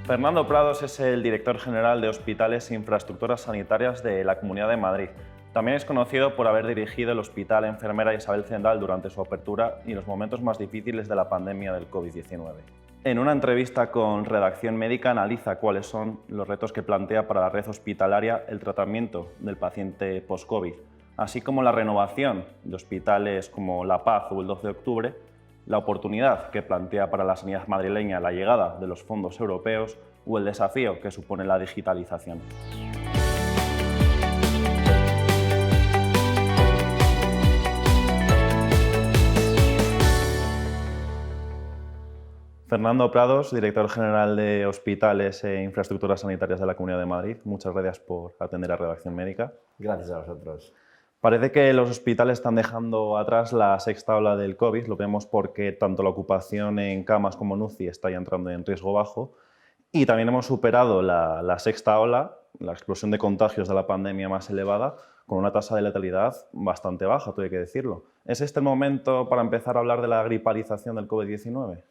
Fernando Prados es el director general de Hospitales e Infraestructuras Sanitarias de la Comunidad de Madrid. También es conocido por haber dirigido el Hospital Enfermera Isabel Zendal durante su apertura y los momentos más difíciles de la pandemia del COVID-19. En una entrevista con Redacción Médica analiza cuáles son los retos que plantea para la red hospitalaria el tratamiento del paciente post-COVID, así como la renovación de hospitales como La Paz o el 12 de octubre, la oportunidad que plantea para la sanidad madrileña la llegada de los fondos europeos o el desafío que supone la digitalización. Fernando Prados, director general de Hospitales e Infraestructuras Sanitarias de la Comunidad de Madrid, muchas gracias por atender a Redacción Médica. Gracias a vosotros. Parece que los hospitales están dejando atrás la sexta ola del COVID, lo vemos porque tanto la ocupación en camas como en UCI está ya entrando en riesgo bajo y también hemos superado la sexta ola, la explosión de contagios de la pandemia más elevada, con una tasa de letalidad bastante baja, todo hay que decirlo. ¿Es este el momento para empezar a hablar de la gripalización del COVID-19?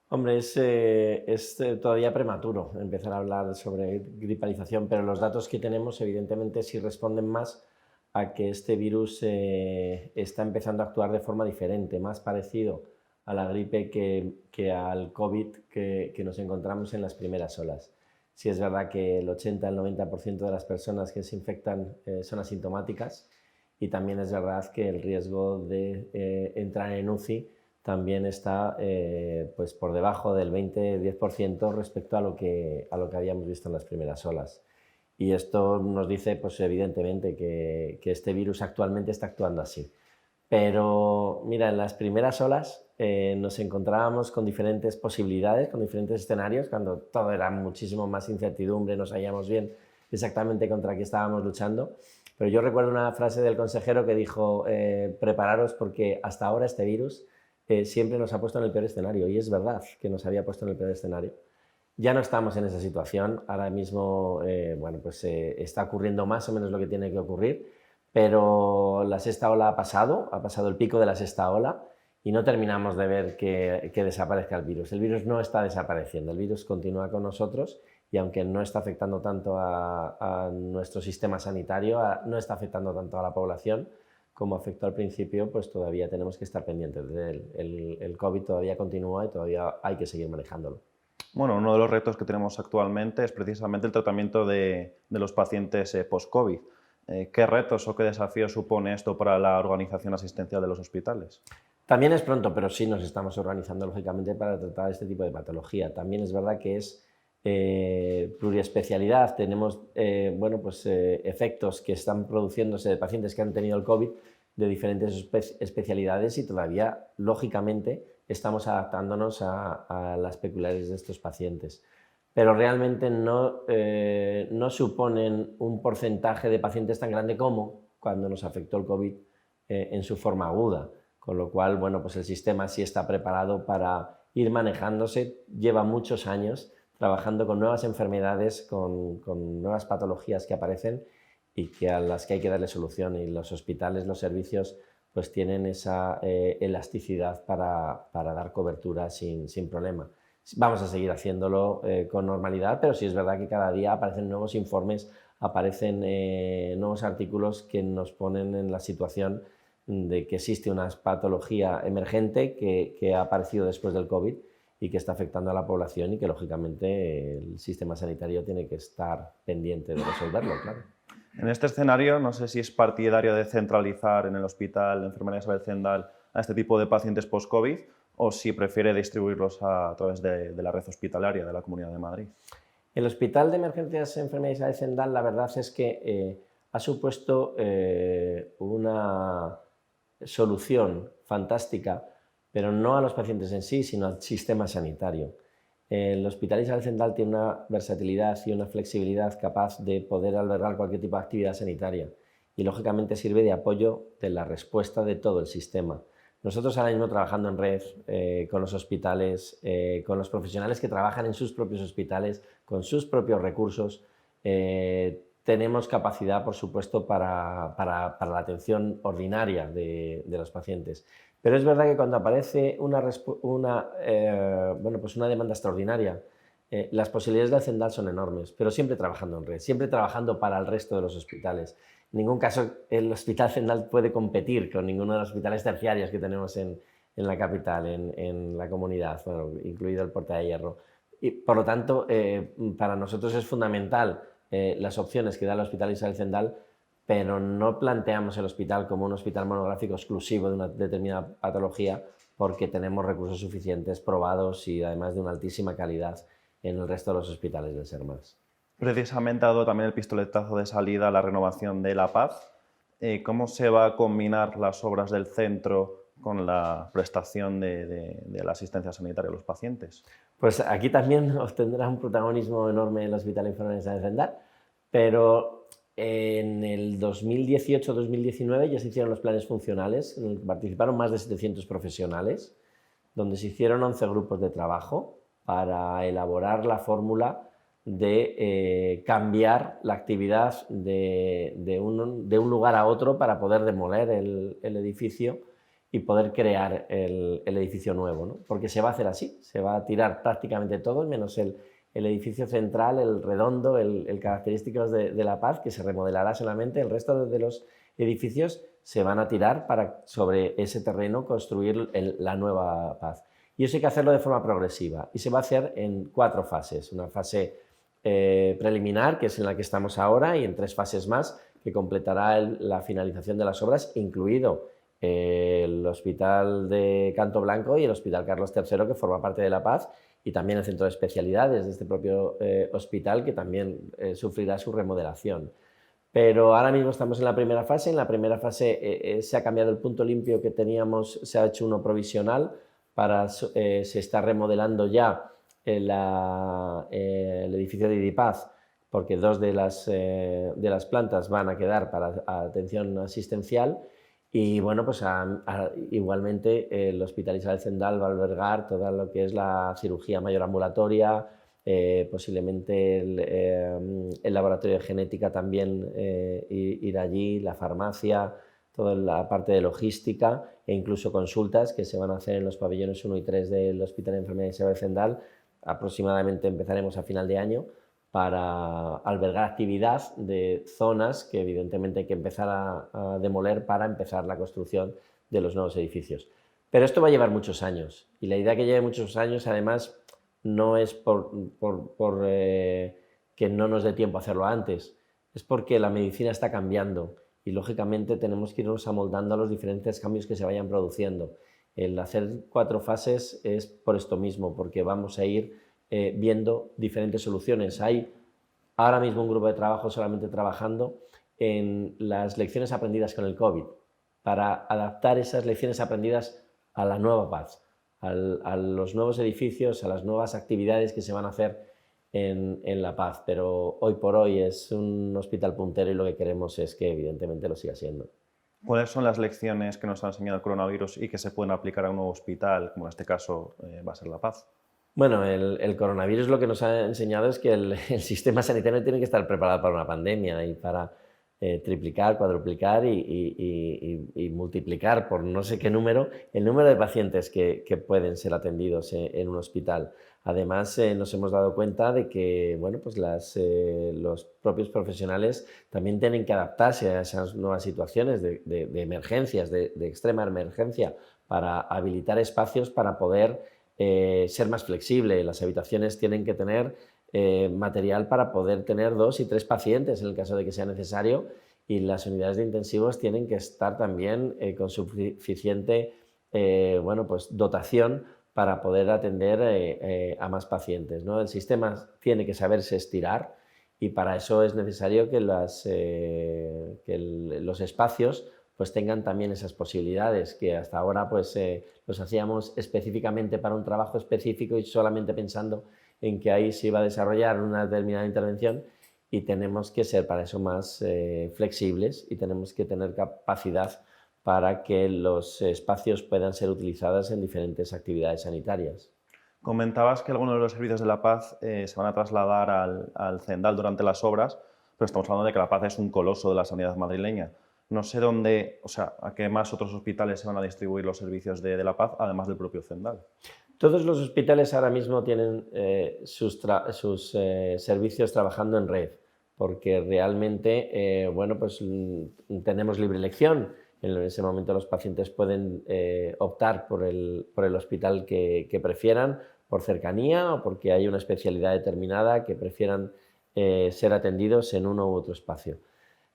Hombre, es todavía prematuro empezar a hablar sobre gripalización, pero los datos que tenemos evidentemente sí responden más a que este virus está empezando a actuar de forma diferente, más parecido a la gripe que al COVID que nos encontramos en las primeras olas. Sí es verdad que el 80 al 90% de las personas que se infectan son asintomáticas y también es verdad que el riesgo de entrar en UCI también está pues por debajo del 20-10% respecto a lo que habíamos visto en las primeras olas. Y esto nos dice, pues evidentemente, que este virus actualmente está actuando así. Pero mira, en las primeras olas nos encontrábamos con diferentes posibilidades, con diferentes escenarios, cuando todo era muchísimo más incertidumbre, no sabíamos bien exactamente contra qué estábamos luchando. Pero yo recuerdo una frase del consejero que dijo, prepararos porque hasta ahora este virus siempre nos ha puesto en el peor escenario, y es verdad que nos había puesto en el peor escenario. Ya no estamos en esa situación, ahora mismo está ocurriendo más o menos lo que tiene que ocurrir, pero la sexta ola ha pasado el pico de la sexta ola y no terminamos de ver que desaparezca el virus. El virus no está desapareciendo, el virus continúa con nosotros y aunque no está afectando tanto a nuestro sistema sanitario, no está afectando tanto a la población, como afectó al principio, pues todavía tenemos que estar pendientes de él. El COVID todavía continúa y todavía hay que seguir manejándolo. Bueno, uno de los retos que tenemos actualmente es precisamente el tratamiento de los pacientes post-COVID. ¿Qué retos o qué desafíos supone esto para la organización asistencial de los hospitales? También es pronto, pero sí nos estamos organizando lógicamente para tratar este tipo de patología. También es verdad que es pluriespecialidad, tenemos efectos que están produciéndose de pacientes que han tenido el COVID de diferentes especialidades y todavía, lógicamente, estamos adaptándonos a las peculiaridades de estos pacientes. Pero realmente no suponen un porcentaje de pacientes tan grande como cuando nos afectó el COVID en su forma aguda, con lo cual, bueno, pues el sistema sí está preparado para ir manejándose, lleva muchos años trabajando con nuevas enfermedades, con nuevas patologías que aparecen y a las que hay que darle solución, y los hospitales, los servicios, pues tienen esa elasticidad para dar cobertura sin problema. Vamos a seguir haciéndolo con normalidad, pero sí es verdad que cada día aparecen nuevos informes, aparecen nuevos artículos que nos ponen en la situación de que existe una patología emergente que ha aparecido después del COVID y que está afectando a la población y que, lógicamente, el sistema sanitario tiene que estar pendiente de resolverlo, claro. En este escenario, no sé si es partidario de centralizar en el Hospital Enfermera Isabel Zendal a este tipo de pacientes post-COVID o si prefiere distribuirlos a través de la red hospitalaria de la Comunidad de Madrid. El Hospital de Emergencias Enfermera Isabel Zendal, la verdad es que ha supuesto una solución fantástica, pero no a los pacientes en sí, sino al sistema sanitario. El Hospital Isabel Zendal tiene una versatilidad y una flexibilidad capaz de poder albergar cualquier tipo de actividad sanitaria y, lógicamente, sirve de apoyo de la respuesta de todo el sistema. Nosotros ahora mismo, trabajando en red con los hospitales, con los profesionales que trabajan en sus propios hospitales, con sus propios recursos, tenemos capacidad, por supuesto, para la atención ordinaria de los pacientes. Pero es verdad que cuando aparece una demanda extraordinaria las posibilidades del Zendal son enormes, pero siempre trabajando en red, siempre trabajando para el resto de los hospitales. En ningún caso el Hospital Zendal puede competir con ninguno de los hospitales terciarios que tenemos en la capital, en la comunidad, bueno, incluido el Puerta de Hierro. Y, por lo tanto, para nosotros es fundamental las opciones que da el Hospital Isabel Zendal, pero no planteamos el hospital como un hospital monográfico exclusivo de una determinada patología, porque tenemos recursos suficientes, probados y además de una altísima calidad en el resto de los hospitales del SERMAS. Precisamente ha dado también el pistoletazo de salida a la renovación de La Paz. ¿Cómo se va a combinar las obras del centro con la prestación de la asistencia sanitaria a los pacientes? Pues aquí también obtendrá un protagonismo enorme el Hospital Enfermería de Zendal, pero en el 2018-2019 ya se hicieron los planes funcionales, en el que participaron más de 700 profesionales, donde se hicieron 11 grupos de trabajo para elaborar la fórmula de cambiar la actividad de un lugar a otro para poder demoler el edificio y poder crear el edificio nuevo, ¿no? Porque se va a hacer así, se va a tirar prácticamente todo, menos el edificio central, el redondo, el característico de La Paz, que se remodelará solamente. El resto de los edificios se van a tirar para sobre ese terreno construir la nueva Paz. Y eso hay que hacerlo de forma progresiva y se va a hacer en 4 fases. Una fase preliminar, que es en la que estamos ahora, y en 3 fases más, que completará la finalización de las obras, incluido el Hospital de Canto Blanco y el Hospital Carlos III, que forma parte de La Paz, y también el Centro de Especialidades de este propio hospital, que también sufrirá su remodelación. Pero ahora mismo estamos en la primera fase. En la primera fase se ha cambiado el punto limpio que teníamos, se ha hecho uno provisional, se está remodelando ya el edificio de Idipaz, porque 2 de las plantas van a quedar para atención asistencial. Y bueno, pues igualmente el Hospital Isabel Zendal va a albergar todo lo que es la cirugía mayor ambulatoria, posiblemente el laboratorio de genética también ir allí, la farmacia, toda la parte de logística e incluso consultas que se van a hacer en los pabellones 1 y 3 del Hospital de Enfermería Isabel Zendal. Aproximadamente empezaremos a final de año para albergar actividad de zonas que evidentemente hay que empezar a demoler para empezar la construcción de los nuevos edificios. Pero esto va a llevar muchos años, y la idea que lleve muchos años además no es por que no nos dé tiempo a hacerlo antes, es porque la medicina está cambiando y lógicamente tenemos que irnos amoldando a los diferentes cambios que se vayan produciendo. El hacer 4 fases es por esto mismo, porque vamos a ir viendo diferentes soluciones. Hay ahora mismo un grupo de trabajo solamente trabajando en las lecciones aprendidas con el COVID, para adaptar esas lecciones aprendidas a la nueva Paz, a los nuevos edificios, a las nuevas actividades que se van a hacer en La Paz. Pero hoy por hoy es un hospital puntero y lo que queremos es que evidentemente lo siga siendo. ¿Cuáles son las lecciones que nos ha enseñado el coronavirus y que se pueden aplicar a un nuevo hospital, como en este caso va a ser La Paz? Bueno, el coronavirus lo que nos ha enseñado es que el sistema sanitario tiene que estar preparado para una pandemia y para triplicar, cuadruplicar y multiplicar por no sé qué número el número de pacientes que pueden ser atendidos en un hospital. Además, nos hemos dado cuenta de que bueno, pues los propios profesionales también tienen que adaptarse a esas nuevas situaciones de emergencias, de extrema emergencia, para habilitar espacios para poder ser más flexible. Las habitaciones tienen que tener material para poder tener 2 y 3 pacientes en el caso de que sea necesario, y las unidades de intensivos tienen que estar también con suficiente bueno, pues dotación para poder atender a más pacientes, ¿no? El sistema tiene que saberse estirar y para eso es necesario que los espacios pues tengan también esas posibilidades, que hasta ahora pues los hacíamos específicamente para un trabajo específico y solamente pensando en que ahí se iba a desarrollar una determinada intervención, y tenemos que ser para eso más flexibles y tenemos que tener capacidad para que los espacios puedan ser utilizados en diferentes actividades sanitarias. Comentabas que algunos de los servicios de La Paz se van a trasladar al Zendal durante las obras, pero estamos hablando de que La Paz es un coloso de la sanidad madrileña. No sé dónde, o sea, a qué más otros hospitales se van a distribuir los servicios de La Paz, además del propio Zendal. Todos los hospitales ahora mismo tienen sus servicios trabajando en red, porque realmente, bueno, pues tenemos libre elección. En ese momento los pacientes pueden optar por el hospital que prefieran, por cercanía o porque hay una especialidad determinada que prefieran ser atendidos en uno u otro espacio.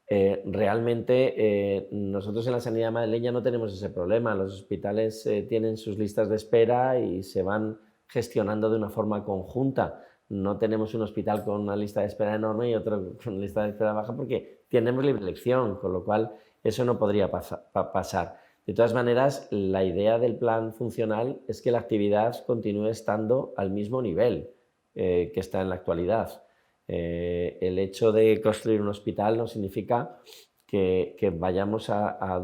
Realmente nosotros en la sanidad madrileña no tenemos ese problema. Los hospitales tienen sus listas de espera y se van gestionando de una forma conjunta. No tenemos un hospital con una lista de espera enorme y otro con una lista de espera baja porque tenemos libre elección, con lo cual eso no podría pasar. De todas maneras, la idea del plan funcional es que la actividad continúe estando al mismo nivel que está en la actualidad. El hecho de construir un hospital no significa que vayamos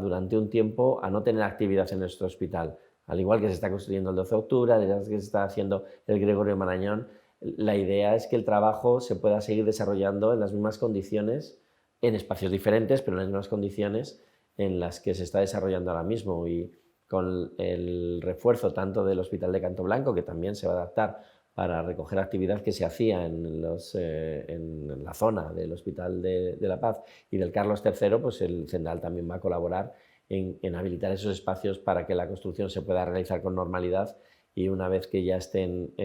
durante un tiempo a no tener actividad en nuestro hospital. Al igual que se está construyendo el 12 de octubre, al igual que se está haciendo el Gregorio Marañón, la idea es que el trabajo se pueda seguir desarrollando en las mismas condiciones, en espacios diferentes, pero en las mismas condiciones en las que se está desarrollando ahora mismo. Y con el refuerzo tanto del Hospital de Canto Blanco, que también se va a adaptar para recoger actividad que se hacía en la zona del Hospital de La Paz y del Carlos III, pues el CENDAL también va a colaborar en habilitar esos espacios para que la construcción se pueda realizar con normalidad y una vez que ya estén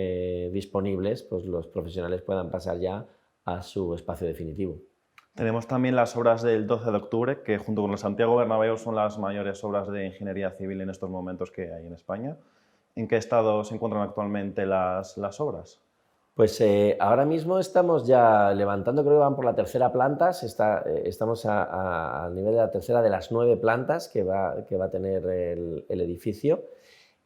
disponibles, pues los profesionales puedan pasar ya a su espacio definitivo. Tenemos también las obras del 12 de octubre, que junto con el Santiago Bernabéu son las mayores obras de ingeniería civil en estos momentos que hay en España. ¿En qué estado se encuentran actualmente las obras? Pues ahora mismo estamos ya levantando, creo que van por la tercera planta, estamos al nivel de la tercera de las 9 plantas que va a tener el edificio.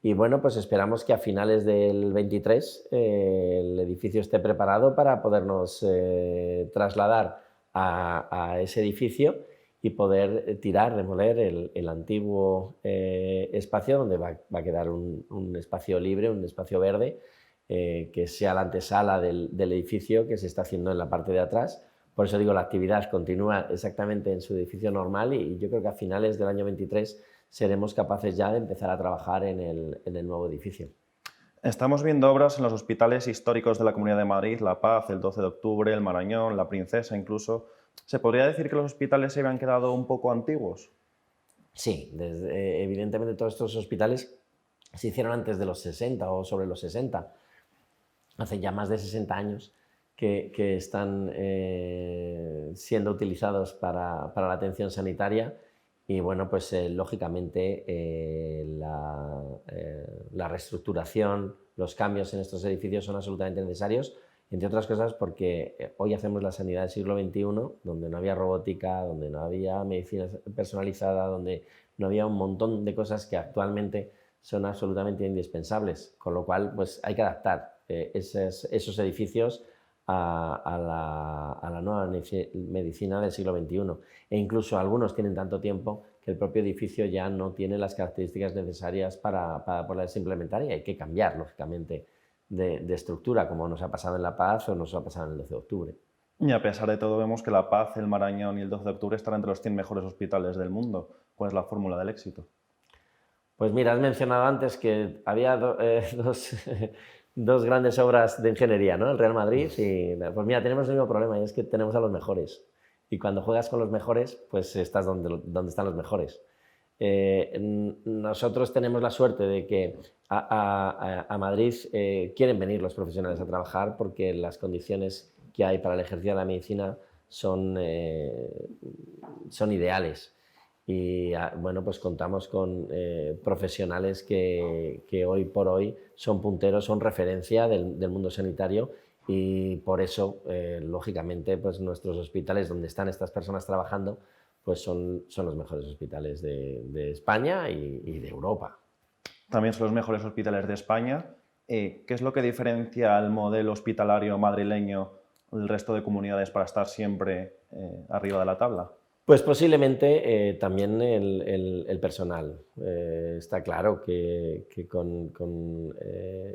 Y bueno, pues esperamos que a finales del 23 el edificio esté preparado para podernos trasladar a ese edificio y poder remover el antiguo espacio donde va a quedar un espacio libre, un espacio verde, que sea la antesala del edificio que se está haciendo en la parte de atrás. Por eso digo, la actividad continúa exactamente en su edificio normal y yo creo que a finales del año 23 seremos capaces ya de empezar a trabajar en el nuevo edificio. Estamos viendo obras en los hospitales históricos de la Comunidad de Madrid, La Paz, el 12 de octubre, el Marañón, La Princesa incluso. ¿Se podría decir que los hospitales se habían quedado un poco antiguos? Sí, evidentemente todos estos hospitales se hicieron antes de los 60 o sobre los 60. Hace ya más de 60 años que están siendo utilizados para la atención sanitaria y bueno, pues lógicamente la reestructuración, los cambios en estos edificios son absolutamente necesarios, entre otras cosas porque hoy hacemos la sanidad del siglo XXI, donde no había robótica, donde no había medicina personalizada, donde no había un montón de cosas que actualmente son absolutamente indispensables, con lo cual pues hay que adaptar esos edificios a la nueva medicina del siglo XXI. E incluso algunos tienen tanto tiempo que el propio edificio ya no tiene las características necesarias para poderse implementar y hay que cambiar, lógicamente, de estructura, como nos ha pasado en La Paz o nos ha pasado en el 12 de octubre. Y a pesar de todo vemos que La Paz, el Marañón y el 12 de octubre están entre los 100 mejores hospitales del mundo. ¿Cuál es la fórmula del éxito? Pues mira, has mencionado antes que había dos grandes obras de ingeniería, ¿no? El Real Madrid y... Pues mira, tenemos el mismo problema y es que tenemos a los mejores. Y cuando juegas con los mejores, pues estás donde están los mejores. Nosotros tenemos la suerte de que a Madrid quieren venir los profesionales a trabajar porque las condiciones que hay para el ejercicio de la medicina son ideales. Y bueno, pues contamos con profesionales que hoy por hoy son punteros, son referencia del mundo sanitario y por eso, lógicamente, pues nuestros hospitales donde están estas personas trabajando pues son los mejores hospitales de España y de Europa. También son los mejores hospitales de España. ¿Qué es lo que diferencia al modelo hospitalario madrileño del resto de comunidades para estar siempre arriba de la tabla? Pues posiblemente también el personal. Está claro que con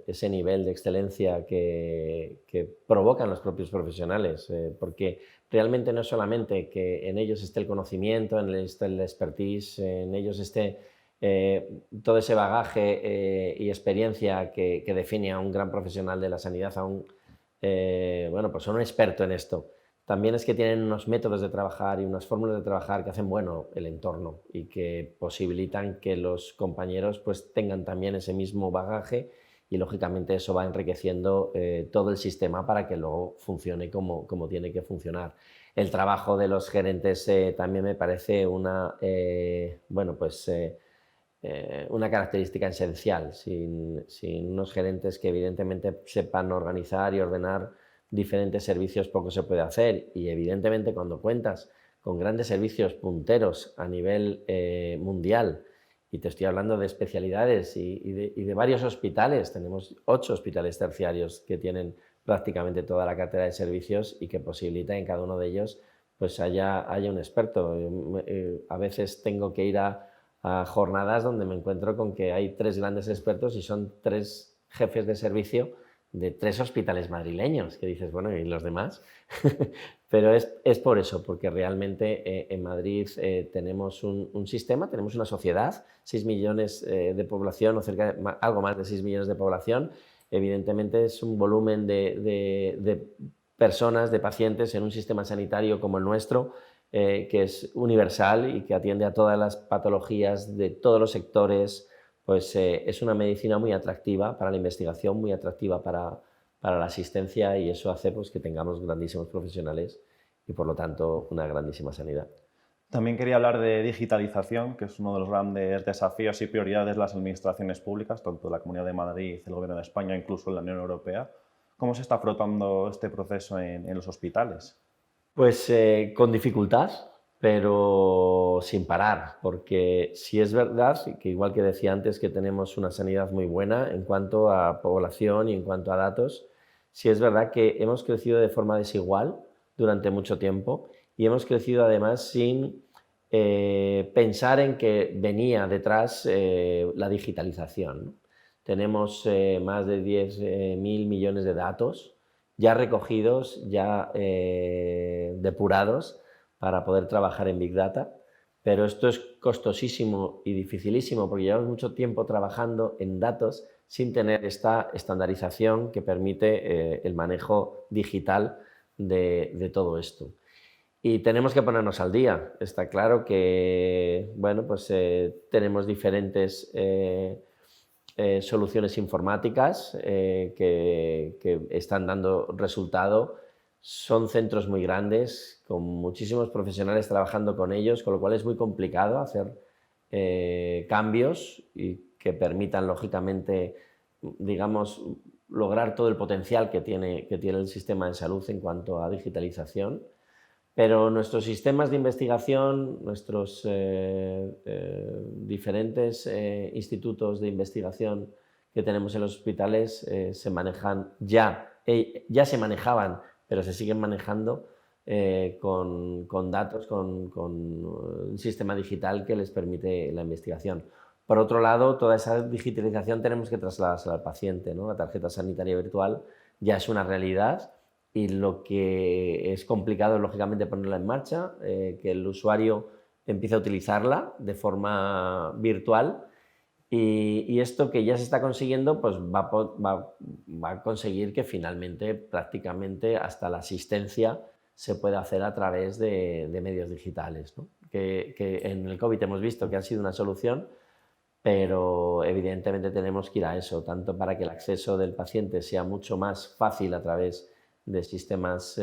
ese nivel de excelencia que provocan los propios profesionales, porque realmente no es solamente que en ellos esté el conocimiento, en ellos esté el expertise, en ellos esté todo ese bagaje y experiencia que define a un gran profesional de la sanidad, bueno, pues son un experto en esto. También es que tienen unos métodos de trabajar y unas fórmulas de trabajar que hacen bueno el entorno y que posibilitan que los compañeros pues tengan también ese mismo bagaje y lógicamente eso va enriqueciendo todo el sistema para que luego funcione como tiene que funcionar. El trabajo de los gerentes también me parece bueno, pues, una característica esencial. Sin unos gerentes que evidentemente sepan organizar y ordenar diferentes servicios, poco se puede hacer. Y evidentemente cuando cuentas con grandes servicios punteros a nivel mundial, y te estoy hablando de especialidades y de varios hospitales, tenemos 8 hospitales terciarios que tienen prácticamente toda la cartera de servicios y que posibilita en cada uno de ellos pues haya un experto. A veces tengo que ir a jornadas donde me encuentro con que hay 3 grandes expertos y son 3 jefes de servicio de 3 hospitales madrileños, que dices, bueno, ¿y los demás? Pero es por eso, porque realmente en Madrid tenemos un sistema, tenemos una sociedad, 6 millones de población, o algo más de 6 millones de población. Evidentemente es un volumen de personas, de pacientes en un sistema sanitario como el nuestro, que es universal y que atiende a todas las patologías de todos los sectores. Pues es una medicina muy atractiva para la investigación, muy atractiva para la asistencia, y eso hace pues, que tengamos grandísimos profesionales y por lo tanto una grandísima sanidad. También quería hablar de digitalización, que es uno de los grandes desafíos y prioridades de las administraciones públicas, tanto de la Comunidad de Madrid, el Gobierno de España, incluso en la Unión Europea. ¿Cómo se está afrontando este proceso en los hospitales? Pues con dificultad, pero sin parar, porque sí es verdad que, igual que decía antes, que tenemos una sanidad muy buena en cuanto a población y en cuanto a datos, sí es verdad que hemos crecido de forma desigual durante mucho tiempo y hemos crecido además sin pensar en que venía detrás la digitalización, ¿no? Tenemos más de 10.000 millones de datos ya recogidos, ya depurados para poder trabajar en Big Data, pero esto es costosísimo y dificilísimo porque llevamos mucho tiempo trabajando en datos sin tener esta estandarización que permite el manejo digital de todo esto. Y tenemos que ponernos al día. Está claro que, bueno, pues tenemos diferentes soluciones informáticas que están dando resultado. Son centros muy grandes, con muchísimos profesionales trabajando con ellos, con lo cual es muy complicado hacer cambios y que permitan, lógicamente, digamos, lograr todo el potencial que tiene el sistema de salud en cuanto a digitalización. Pero nuestros sistemas de investigación, nuestros diferentes institutos de investigación que tenemos en los hospitales se manejan ya se manejaban, pero se siguen manejando con datos, con un sistema digital que les permite la investigación. Por otro lado, toda esa digitalización tenemos que trasladársela al paciente, ¿no? La tarjeta sanitaria virtual ya es una realidad. Y lo que es complicado es, lógicamente, ponerla en marcha, que el usuario empiece a utilizarla de forma virtual, y esto que ya se está consiguiendo pues va a conseguir que finalmente prácticamente hasta la asistencia se pueda hacer a través de medios digitales, ¿no? Que en el COVID hemos visto que ha sido una solución, pero evidentemente tenemos que ir a eso, tanto para que el acceso del paciente sea mucho más fácil a través de sistemas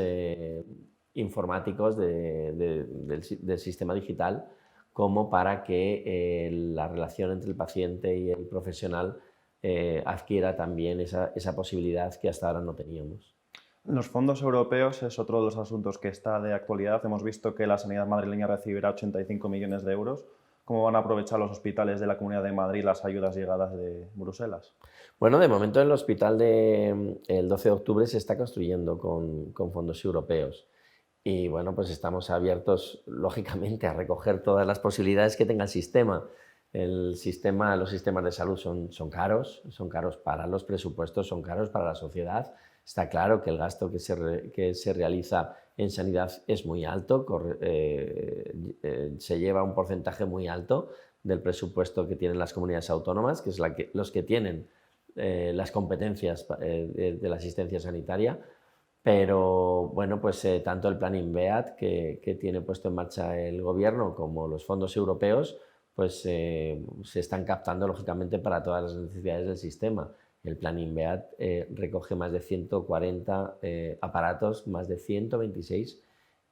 informáticos del sistema digital, como para que la relación entre el paciente y el profesional adquiera también esa posibilidad que hasta ahora no teníamos. Los fondos europeos es otro de los asuntos que está de actualidad. Hemos visto que la sanidad madrileña recibirá 85 millones de euros. ¿Cómo van a aprovechar los hospitales de la Comunidad de Madrid las ayudas llegadas de Bruselas? Bueno, de momento el hospital el 12 de octubre se está construyendo con fondos europeos. Y bueno, pues estamos abiertos, lógicamente, a recoger todas las posibilidades que tenga el sistema. Los sistemas de salud son caros para los presupuestos, son caros para la sociedad. Está claro que el gasto que se realiza en sanidad es muy alto, se lleva un porcentaje muy alto del presupuesto que tienen las comunidades autónomas, que es los que tienen las competencias de la asistencia sanitaria, pero bueno, pues tanto el plan INVEAT que tiene puesto en marcha el gobierno como los fondos europeos, pues se están captando lógicamente para todas las necesidades del sistema. El plan INVEAT recoge más de 140 aparatos, más de 126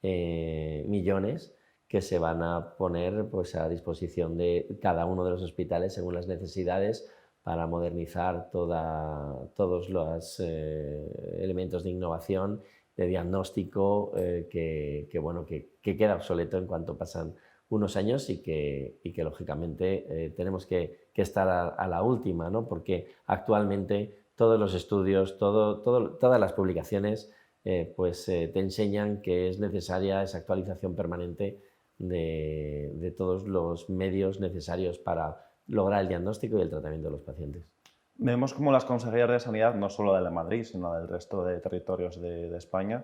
millones que se van a poner pues, a disposición de cada uno de los hospitales según las necesidades para modernizar todos los elementos de innovación, de diagnóstico, que queda obsoleto en cuanto pasan unos años y que lógicamente tenemos que estar a la última, ¿no? Porque actualmente todos los estudios, todas las publicaciones te enseñan que es necesaria esa actualización permanente de todos los medios necesarios para lograr el diagnóstico y el tratamiento de los pacientes. Vemos como las consejerías de sanidad, no solo de la de Madrid, sino del resto de territorios de España,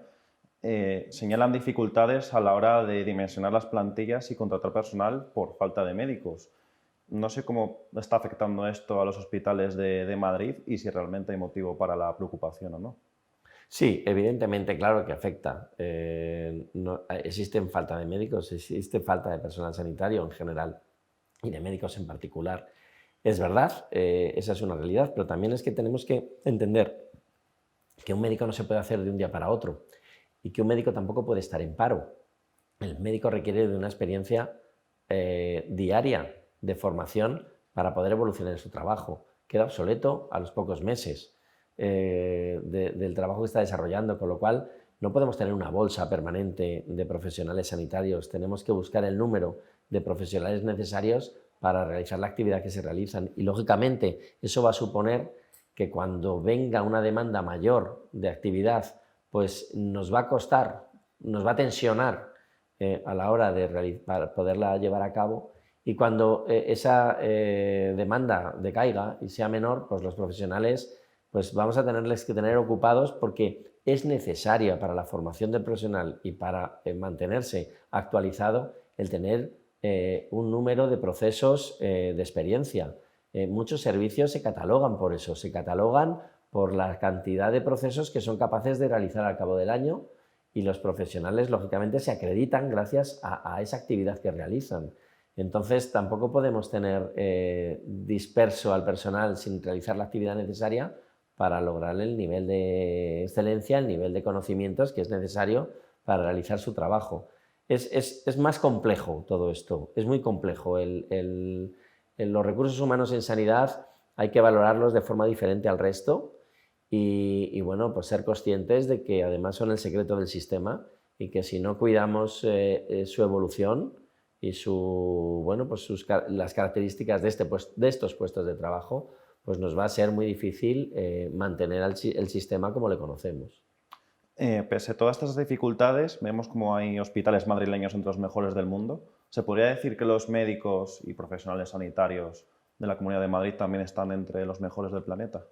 señalan dificultades a la hora de dimensionar las plantillas y contratar personal por falta de médicos. No sé cómo está afectando esto a los hospitales de Madrid y si realmente hay motivo para la preocupación o no. Sí, evidentemente, claro que afecta. Existen falta de médicos, existe falta de personal sanitario en general y de médicos en particular. Es verdad, esa es una realidad, pero también es que tenemos que entender que un médico no se puede hacer de un día para otro y que un médico tampoco puede estar en paro. El médico requiere de una experiencia diaria de formación para poder evolucionar en su trabajo. Queda obsoleto a los pocos meses del trabajo que está desarrollando, con lo cual no podemos tener una bolsa permanente de profesionales sanitarios, tenemos que buscar el número de profesionales necesarios para realizar la actividad que se realizan y lógicamente eso va a suponer que cuando venga una demanda mayor de actividad pues nos va a costar, nos va a tensionar a la hora de para poderla llevar a cabo y cuando esa demanda decaiga y sea menor, pues los profesionales pues vamos a tenerles que tener ocupados porque es necesaria para la formación del profesional y para mantenerse actualizado el tener un número de procesos de experiencia. Muchos servicios se catalogan por eso, se catalogan por la cantidad de procesos que son capaces de realizar al cabo del año y los profesionales lógicamente se acreditan gracias a esa actividad que realizan. Entonces tampoco podemos tener disperso al personal sin realizar la actividad necesaria para lograr el nivel de excelencia, el nivel de conocimientos que es necesario para realizar su trabajo. Es más complejo todo esto, es muy complejo. Los recursos humanos en sanidad hay que valorarlos de forma diferente al resto y bueno, pues ser conscientes de que además son el secreto del sistema y que si no cuidamos su evolución y las características de estos puestos de trabajo, pues nos va a ser muy difícil mantener el sistema como le conocemos. Pese a todas estas dificultades, vemos como hay hospitales madrileños entre los mejores del mundo. ¿Se podría decir que los médicos y profesionales sanitarios de la Comunidad de Madrid también están entre los mejores del planeta?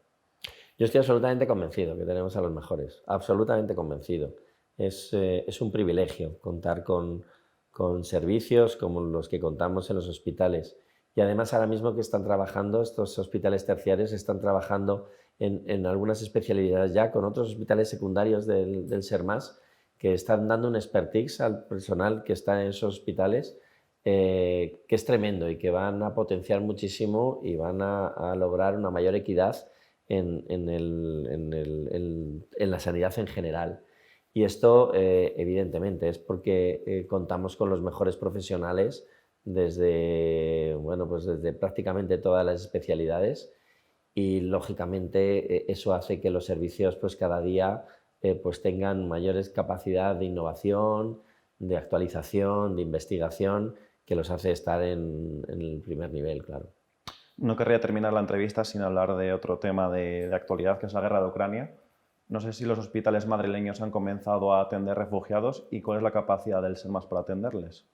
Yo estoy absolutamente convencido que tenemos a los mejores, absolutamente convencido. Es un privilegio contar con servicios como los que contamos en los hospitales. Y además ahora mismo que están trabajando, estos hospitales terciarios están trabajando en algunas especialidades ya con otros hospitales secundarios del SERMAS que están dando un expertise al personal que está en esos hospitales que es tremendo y que van a potenciar muchísimo y van a lograr una mayor equidad en la sanidad en general. Y esto evidentemente es porque contamos con los mejores profesionales desde prácticamente todas las especialidades y lógicamente eso hace que los servicios pues cada día tengan mayores capacidad de innovación, de actualización, de investigación que los hace estar en el primer nivel, claro. No querría terminar la entrevista sin hablar de otro tema de actualidad, que es la guerra de Ucrania. No sé si los hospitales madrileños han comenzado a atender refugiados y cuál es la capacidad del SERMAS para atenderles.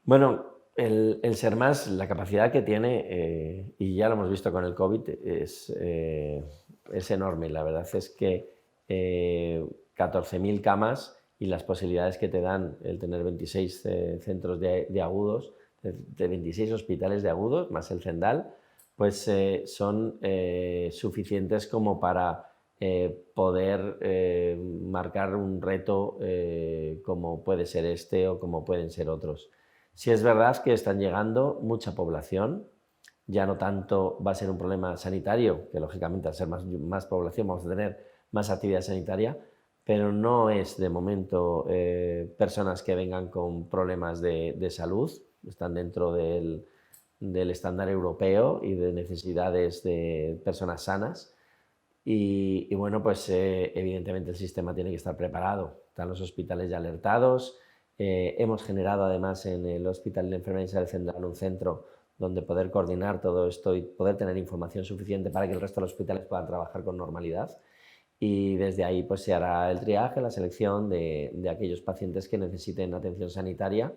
Bueno, el SERMAS, la capacidad que tiene, y ya lo hemos visto con el COVID, es enorme. La verdad es que 14.000 camas y las posibilidades que te dan el tener 26 centros de agudos de 26 hospitales de agudos, más el Zendal, pues son suficientes como para poder marcar un reto como puede ser este o como pueden ser otros. Si es verdad que están llegando mucha población, ya no tanto va a ser un problema sanitario, que lógicamente al ser más población vamos a tener más actividad sanitaria, pero no es de momento personas que vengan con problemas de salud, están dentro del estándar europeo y de necesidades de personas sanas. Y bueno, pues evidentemente el sistema tiene que estar preparado. Están los hospitales ya alertados. Hemos generado además en el Hospital de Enfermería Isabel Zendal un centro donde poder coordinar todo esto y poder tener información suficiente para que el resto de los hospitales puedan trabajar con normalidad. Y desde ahí pues se hará el triaje, la selección de aquellos pacientes que necesiten atención sanitaria,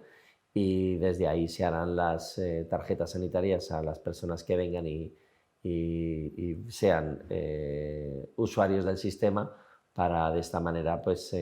y desde ahí se harán las tarjetas sanitarias a las personas que vengan y sean usuarios del sistema, para de esta manera pues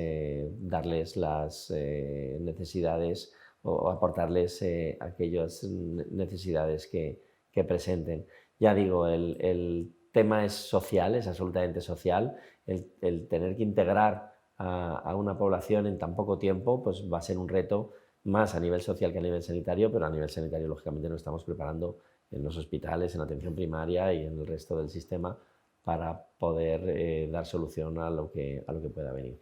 darles las necesidades o aportarles aquellas necesidades que presenten. Ya digo, el tema es social, es absolutamente social. El tener que integrar a una población en tan poco tiempo pues va a ser un reto, más a nivel social que a nivel sanitario, pero a nivel sanitario lógicamente nos estamos preparando en los hospitales, en atención primaria y en el resto del sistema para poder dar solución a lo que pueda venir.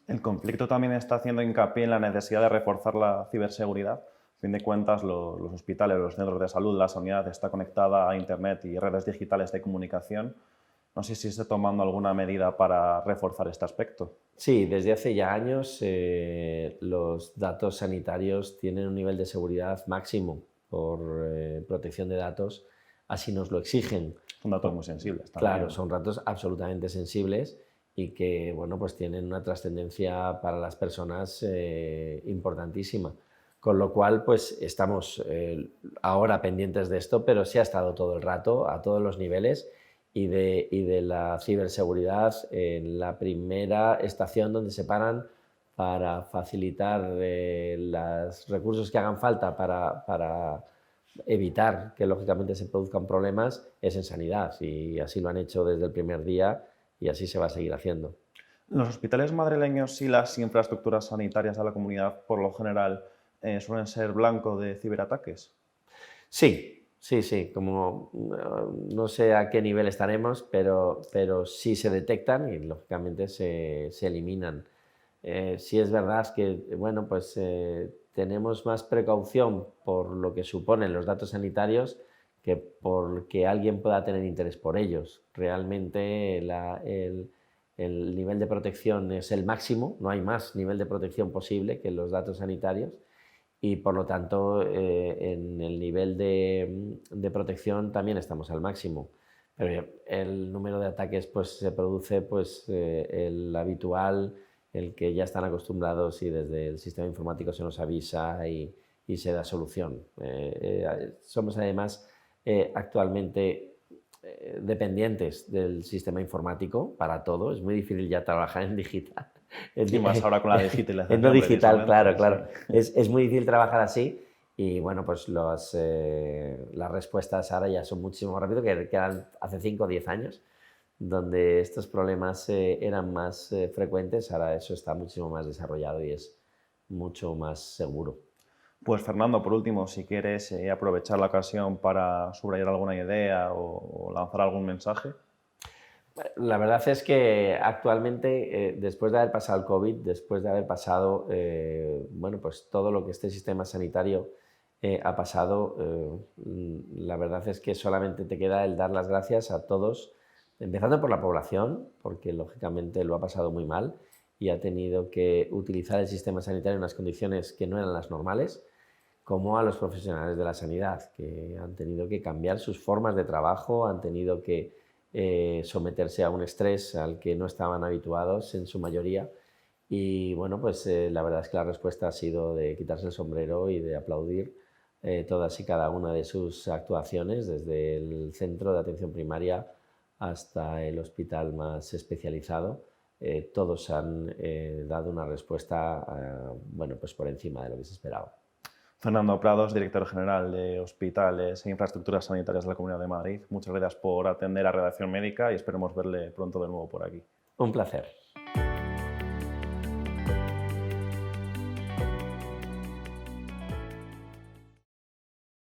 El conflicto también está haciendo hincapié en la necesidad de reforzar la ciberseguridad. A fin de cuentas, los hospitales, los centros de salud, la sanidad está conectada a Internet y redes digitales de comunicación. No sé si se está tomando alguna medida para reforzar este aspecto. Sí, desde hace ya años los datos sanitarios tienen un nivel de seguridad máximo por protección de datos, así nos lo exigen. Son datos muy sensibles también. Claro, son datos absolutamente sensibles y que bueno, pues tienen una trascendencia para las personas importantísima. Con lo cual, pues estamos ahora pendientes de esto, pero se ha estado todo el rato, a todos los niveles, y de la ciberseguridad en la primera estación donde se paran para facilitar los recursos que hagan falta para evitar que lógicamente se produzcan problemas, es en sanidad, y así lo han hecho desde el primer día y así se va a seguir haciendo. Los hospitales madrileños y las infraestructuras sanitarias de la comunidad, por lo general, suelen ser blanco de ciberataques. Sí, sí, sí, como no sé a qué nivel estaremos, pero sí se detectan y lógicamente se eliminan. Sí es verdad que bueno, pues, tenemos más precaución por lo que suponen los datos sanitarios que porque alguien pueda tener interés por ellos. Realmente el nivel de protección es el máximo, no hay más nivel de protección posible que los datos sanitarios, y por lo tanto en el nivel de protección también estamos al máximo. Pero el número de ataques pues se produce pues el habitual, el que ya están acostumbrados, y desde el sistema informático se nos avisa y se da solución. Somos además actualmente dependientes del sistema informático para todo. Es muy difícil ya trabajar en digital. Y más ahora con la digitalización. En no digital, claro, sí. claro. Es muy difícil trabajar así, y bueno, pues las respuestas ahora ya son muchísimo más rápido que eran hace 5 o 10 años, donde estos problemas eran más frecuentes. Ahora eso está muchísimo más desarrollado y es mucho más seguro. Pues Fernando, por último, si quieres aprovechar la ocasión para subrayar alguna idea o lanzar algún mensaje. La verdad es que actualmente, después de haber pasado el COVID, después de haber pasado bueno, pues todo lo que este sistema sanitario ha pasado, la verdad es que solamente te queda el dar las gracias a todos, empezando por la población, porque lógicamente lo ha pasado muy mal y ha tenido que utilizar el sistema sanitario en unas condiciones que no eran las normales, como a los profesionales de la sanidad, que han tenido que cambiar sus formas de trabajo, han tenido que someterse a un estrés al que no estaban habituados en su mayoría. Y bueno, pues la verdad es que la respuesta ha sido de quitarse el sombrero y de aplaudir todas y cada una de sus actuaciones, desde el centro de atención primaria hasta el hospital más especializado. Todos han dado una respuesta bueno, pues por encima de lo que se esperaba. Fernando Prados, director general de Hospitales e Infraestructuras Sanitarias de la Comunidad de Madrid. Muchas gracias por atender a Redacción Médica y esperemos verle pronto de nuevo por aquí. Un placer.